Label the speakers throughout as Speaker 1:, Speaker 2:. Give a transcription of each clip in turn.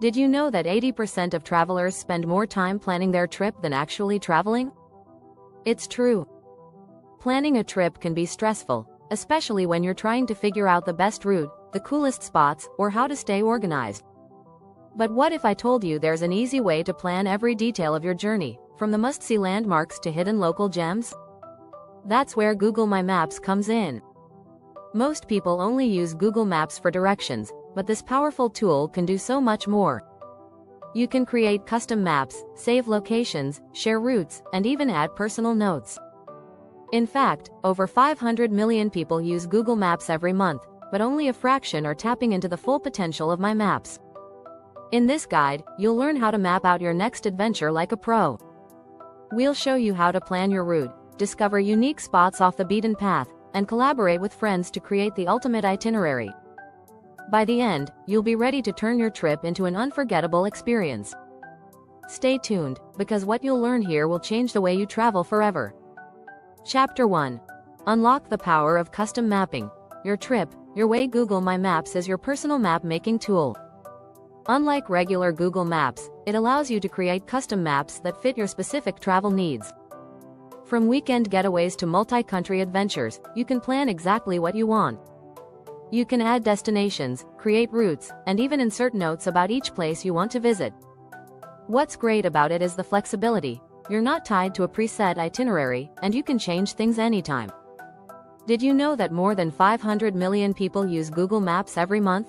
Speaker 1: Did you know that 80% of travelers spend more time planning their trip than actually traveling? It's true. Planning a trip can be stressful, especially when you're trying to figure out the best route, the coolest spots, or how to stay organized. But what if I told you there's an easy way to plan every detail of your journey, from the must-see landmarks to hidden local gems? That's where Google My Maps comes in. Most people only use Google Maps for directions, but this powerful tool can do so much more. You can create custom maps, save locations, share routes, and even add personal notes. In fact, over 500 million people use Google Maps every month, but only a fraction are tapping into the full potential of My Maps. In this guide, you'll learn how to map out your next adventure like a pro. We'll show you how to plan your route, discover unique spots off the beaten path, and collaborate with friends to create the ultimate itinerary. By the end, you'll be ready to turn your trip into an unforgettable experience. Stay tuned, because what you'll learn here will change the way you travel forever. Chapter 1. Unlock the power of custom mapping. Your trip, your way. Google My Maps is your personal map-making tool. Unlike regular Google Maps, it allows you to create custom maps that fit your specific travel needs. From weekend getaways to multi-country adventures, you can plan exactly what you want. You can add destinations, create routes, and even insert notes about each place you want to visit. What's great about it is the flexibility. You're not tied to a preset itinerary, and you can change things anytime. Did you know that more than 500 million people use Google Maps every month?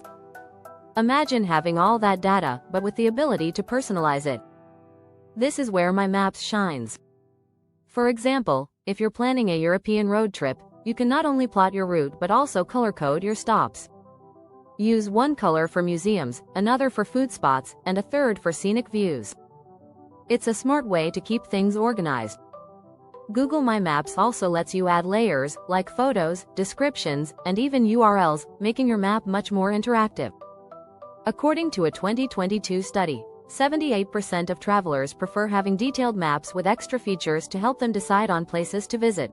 Speaker 1: Imagine having all that data, but with the ability to personalize it. This is where My Maps shines. For example, if you're planning a European road trip, you can not only plot your route but also color code your stops. Use one color for museums, another for food spots, and a third for scenic views. It's a smart way to keep things organized. Google My Maps also lets you add layers, like photos, descriptions, and even URLs, making your map much more interactive. According to a 2022 study, 78% of travelers prefer having detailed maps with extra features to help them decide on places to visit.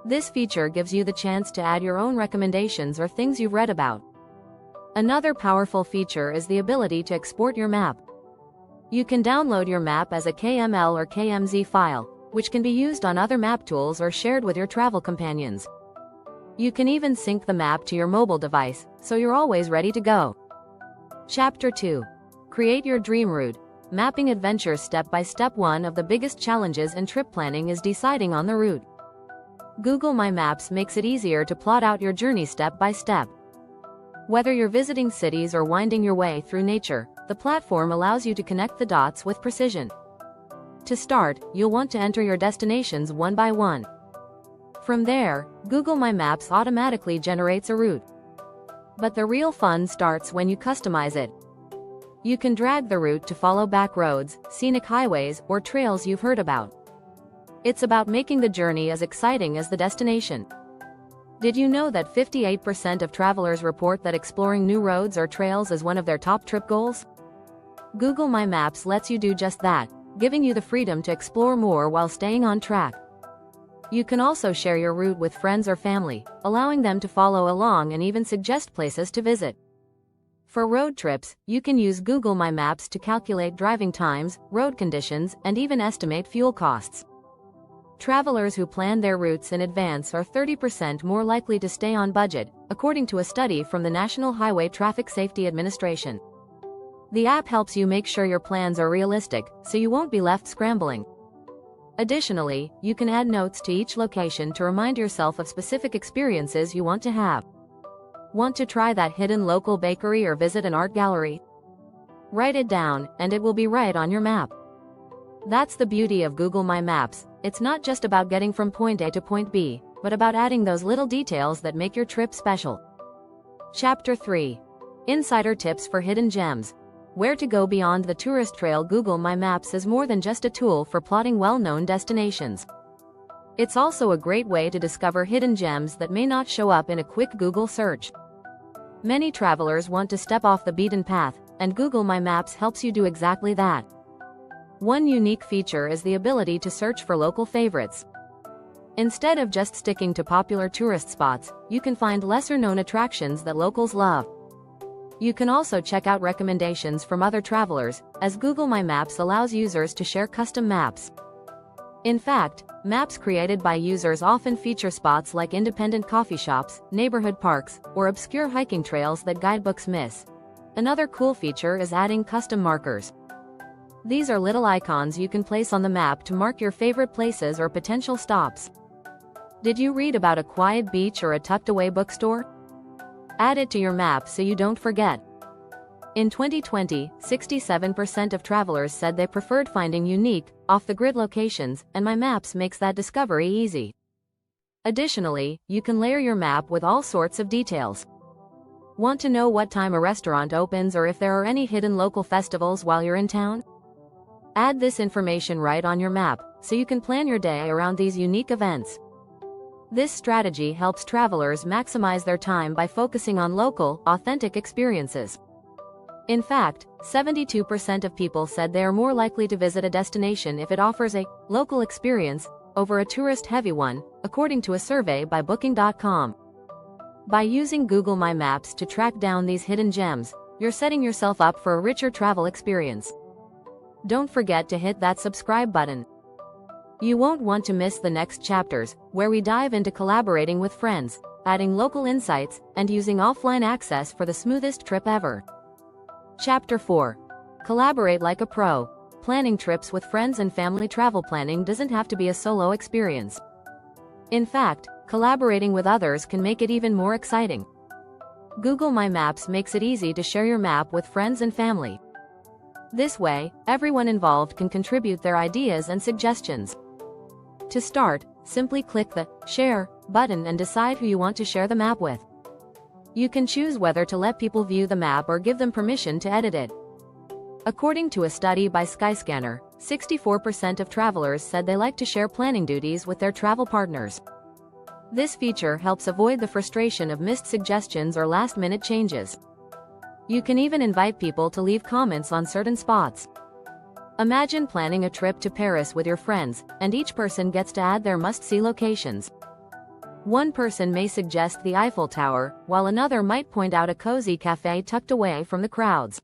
Speaker 1: This feature gives you the chance to add your own recommendations or things you've read about. Another powerful feature is the ability to export your map. You can download your map as a KML or KMZ file, which can be used on other map tools or shared with your travel companions. You can even sync the map to your mobile device, so you're always ready to go. Chapter 2. Create your dream route. Mapping adventures step by step. One of the biggest challenges in trip planning is deciding on the route. Google My Maps makes it easier to plot out your journey step by step. Whether you're visiting cities or winding your way through nature, the platform allows you to connect the dots with precision. To start, you'll want to enter your destinations one by one. From there, Google My Maps automatically generates a route. But the real fun starts when you customize it. You can drag the route to follow back roads, scenic highways, or trails you've heard about. It's about making the journey as exciting as the destination. Did you know that 58% of travelers report that exploring new roads or trails is one of their top trip goals? Google My Maps lets you do just that, giving you the freedom to explore more while staying on track. You can also share your route with friends or family, allowing them to follow along and even suggest places to visit. For road trips, you can use Google My Maps to calculate driving times, road conditions, and even estimate fuel costs. Travelers who plan their routes in advance are 30% more likely to stay on budget, according to a study from the National Highway Traffic Safety Administration. The app helps you make sure your plans are realistic, so you won't be left scrambling. Additionally, you can add notes to each location to remind yourself of specific experiences you want to have. Want to try that hidden local bakery or visit an art gallery? Write it down, and it will be right on your map. That's the beauty of Google My Maps. It's not just about getting from point A to point B, but about adding those little details that make your trip special. Chapter 3. Insider Tips for Hidden Gems. Where to go beyond the tourist trail. Google My Maps is more than just a tool for plotting well-known destinations. It's also a great way to discover hidden gems that may not show up in a quick Google search. Many travelers want to step off the beaten path, and Google My Maps helps you do exactly that. One unique feature is the ability to search for local favorites. Instead of just sticking to popular tourist spots, you can find lesser-known attractions that locals love. You can also check out recommendations from other travelers, as Google My Maps allows users to share custom maps. In fact, maps created by users often feature spots like independent coffee shops, neighborhood parks, or obscure hiking trails that guidebooks miss. Another cool feature is adding custom markers. These are little icons you can place on the map to mark your favorite places or potential stops. Did you read about a quiet beach or a tucked-away bookstore? Add it to your map so you don't forget. In 2020, 67% of travelers said they preferred finding unique, off-the-grid locations, and My Maps makes that discovery easy. Additionally, you can layer your map with all sorts of details. Want to know what time a restaurant opens or if there are any hidden local festivals while you're in town? Add this information right on your map, so you can plan your day around these unique events. This strategy helps travelers maximize their time by focusing on local, authentic experiences. In fact, 72% of people said they are more likely to visit a destination if it offers a local experience over a tourist-heavy one, according to a survey by Booking.com. By using Google My Maps to track down these hidden gems, you're setting yourself up for a richer travel experience. Don't forget to hit that subscribe button. You won't want to miss the next chapters, where we dive into collaborating with friends, adding local insights, and using offline access for the smoothest trip ever. Chapter 4. Collaborate like a pro. Planning trips with friends and family. Travel planning doesn't have to be a solo experience. In fact, collaborating with others can make it even more exciting. Google My Maps makes it easy to share your map with friends and family. This way, everyone involved can contribute their ideas and suggestions. To start, simply click the Share button and decide who you want to share the map with. You can choose whether to let people view the map or give them permission to edit it. According to a study by Skyscanner, 64% of travelers said they like to share planning duties with their travel partners. This feature helps avoid the frustration of missed suggestions or last-minute changes. You can even invite people to leave comments on certain spots. Imagine planning a trip to Paris with your friends, and each person gets to add their must-see locations. One person may suggest the Eiffel Tower, while another might point out a cozy cafe tucked away from the crowds.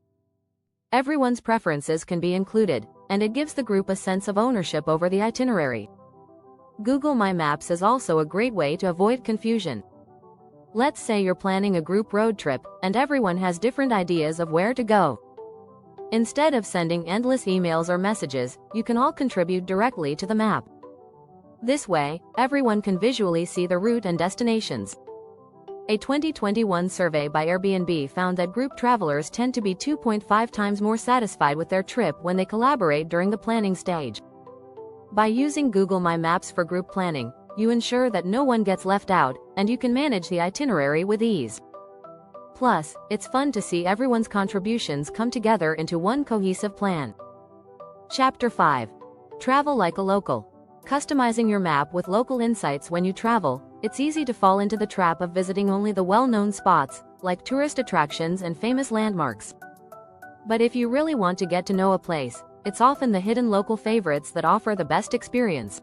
Speaker 1: Everyone's preferences can be included, and it gives the group a sense of ownership over the itinerary. Google My Maps is also a great way to avoid confusion. Let's say you're planning a group road trip, and everyone has different ideas of where to go. Instead of sending endless emails or messages, you can all contribute directly to the map. This way, everyone can visually see the route and destinations. A 2021 survey by Airbnb found that group travelers tend to be 2.5 times more satisfied with their trip when they collaborate during the planning stage. By using Google My Maps for group planning, you ensure that no one gets left out, and you can manage the itinerary with ease. Plus, it's fun to see everyone's contributions come together into one cohesive plan. Chapter 5. Travel like a local. Customizing your map with local insights. When you travel, it's easy to fall into the trap of visiting only the well-known spots, like tourist attractions and famous landmarks. But if you really want to get to know a place, it's often the hidden local favorites that offer the best experience.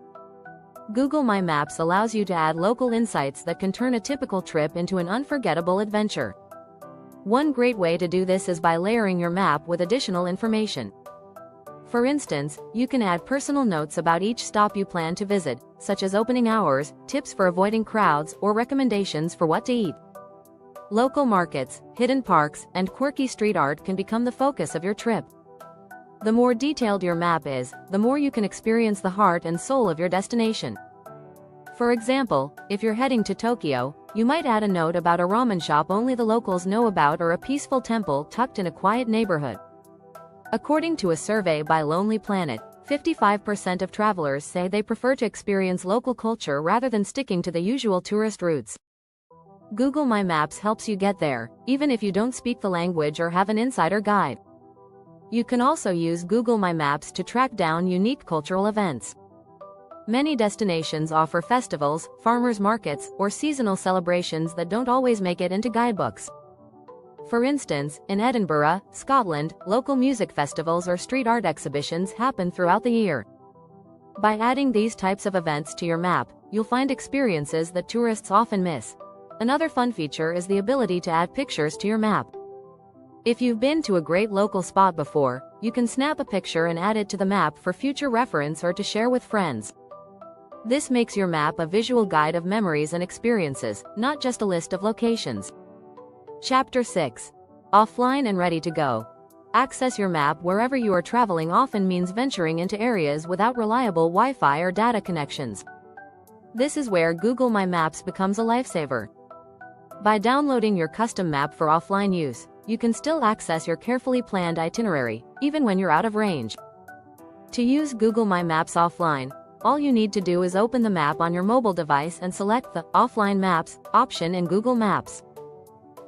Speaker 1: Google My Maps allows you to add local insights that can turn a typical trip into an unforgettable adventure. One great way to do this is by layering your map with additional information. For instance, you can add personal notes about each stop you plan to visit, such as opening hours, tips for avoiding crowds, or recommendations for what to eat. Local markets, hidden parks, and quirky street art can become the focus of your trip. The more detailed your map is, the more you can experience the heart and soul of your destination. For example, if you're heading to Tokyo, you might add a note about a ramen shop only the locals know about or a peaceful temple tucked in a quiet neighborhood. According to a survey by Lonely Planet, 55% of travelers say they prefer to experience local culture rather than sticking to the usual tourist routes. Google My Maps helps you get there, even if you don't speak the language or have an insider guide. You can also use Google My Maps to track down unique cultural events. Many destinations offer festivals, farmers markets, or seasonal celebrations that don't always make it into guidebooks. For instance, in Edinburgh, Scotland, local music festivals or street art exhibitions happen throughout the year. By adding these types of events to your map, you'll find experiences that tourists often miss. Another fun feature is the ability to add pictures to your map. If you've been to a great local spot before, you can snap a picture and add it to the map for future reference or to share with friends. This makes your map a visual guide of memories and experiences, not just a list of locations. Chapter 6. Offline and ready to go. Access your map wherever you are traveling often means venturing into areas without reliable Wi-Fi or data connections. This is where Google My Maps becomes a lifesaver. By downloading your custom map for offline use, you can still access your carefully planned itinerary, even when you're out of range. To use Google My Maps offline, all you need to do is open the map on your mobile device and select the Offline Maps option in Google Maps.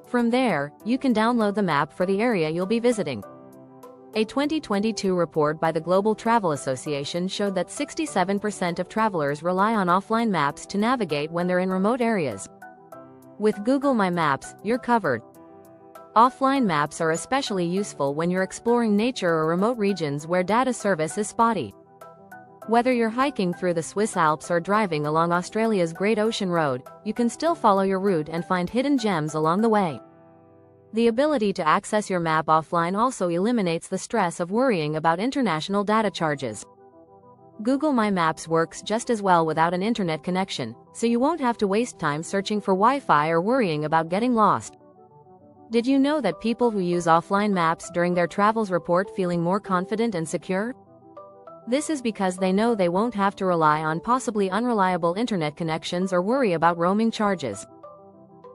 Speaker 1: From there, you can download the map for the area you'll be visiting. A 2022 report by the Global Travel Association showed that 67% of travelers rely on offline maps to navigate when they're in remote areas. With Google My Maps, you're covered. Offline maps are especially useful when you're exploring nature or remote regions where data service is spotty. Whether you're hiking through the Swiss Alps or driving along Australia's Great Ocean Road, you can still follow your route and find hidden gems along the way. The ability to access your map offline also eliminates the stress of worrying about international data charges. Google My Maps works just as well without an internet connection, so you won't have to waste time searching for Wi-Fi or worrying about getting lost. Did you know that people who use offline maps during their travels report feeling more confident and secure? This is because they know they won't have to rely on possibly unreliable internet connections or worry about roaming charges.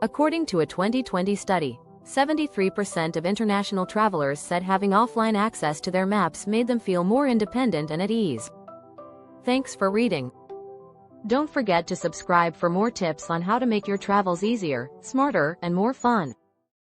Speaker 1: According to a 2020 study, 73% of international travelers said having offline access to their maps made them feel more independent and at ease. Thanks for reading. Don't forget to subscribe for more tips on how to make your travels easier, smarter, and more fun.